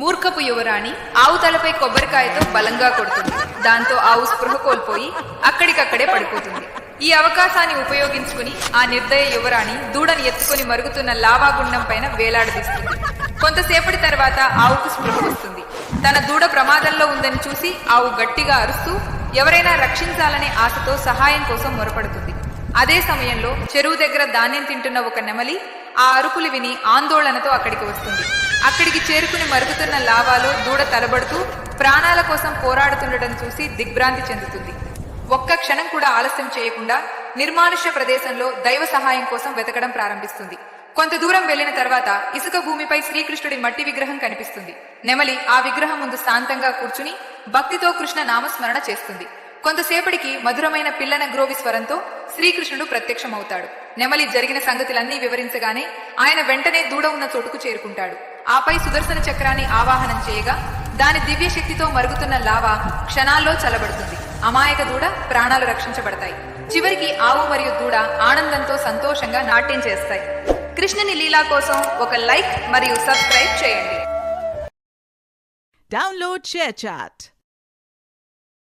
మూర్ఖపు యువరాణి ఆవు తలపై కొబ్బరికాయతో బలంగా కొడుతుంది. దాంతో ఆవు స్పృహ కోల్పోయి అక్కడికక్కడే పడిపోతుంది. ఈ అవకాశాన్ని ఉపయోగించుకుని ఆ నిర్దయ యువరాణి దూడని ఎత్తుకుని మరుగుతున్న లావాగుండం పైన వేలాడదీస్తుంది. కొంతసేపటి తర్వాత ఆవుకు స్పృహ వస్తుంది. తన దూడ ప్రమాదంలో ఉందని చూసి ఆవు గట్టిగా అరుస్తూ ఎవరైనా రక్షించాలనే ఆశతో సహాయం కోసం మొరపడుతుంది. అదే సమయంలో చెరువు దగ్గర ధాన్యం తింటున్న ఒక నెమలి ఆ అరుపులు విని ఆందోళనతో అక్కడికి వస్తుంది. అక్కడికి చేరుకుని మరుగుతున్న లావాలో దూడ తలబడుతూ ప్రాణాల కోసం పోరాడుతుండటం చూసి దిగ్భ్రాంతి చెందుతుంది. ఒక్క క్షణం కూడా ఆలస్యం చేయకుండా నిర్మానుష్య ప్రదేశంలో దైవ సహాయం కోసం వెతకడం ప్రారంభిస్తుంది. కొంత దూరం వెళ్లిన తర్వాత ఇసుక భూమిపై శ్రీకృష్ణుడి మట్టి విగ్రహం కనిపిస్తుంది. నెమలి ఆ విగ్రహం ముందు శాంతంగా కూర్చుని భక్తితో కృష్ణ నామస్మరణ చేస్తుంది. కొంతసేపటికి మధురమైన పిల్లన గ్రోవి స్వరంతో శ్రీకృష్ణుడు ప్రత్యక్షమవుతాడు. నెమలి జరిగిన సంగతులన్నీ వివరించగానే ఆయన వెంటనే దూడ ఉన్న చోటుకు చేరుకుంటాడు. ఆపై సుదర్శన చక్రాన్ని ఆవాహనం చేయగా దాని దివ్య శక్తితో మరుగుతున్న లావా క్షణాల్లో చల్లబడుతుంది. అమాయక దూడ ప్రాణాలు రక్షించబడతాయి. చివరికి ఆవు మరియు దూడ ఆనందంతో సంతోషంగా నాట్యం చేస్తాయి. కృష్ణుని లీలా కోసం ఒక లైక్ మరియు సబ్స్క్రైబ్ చేయండి. Download ShareChat.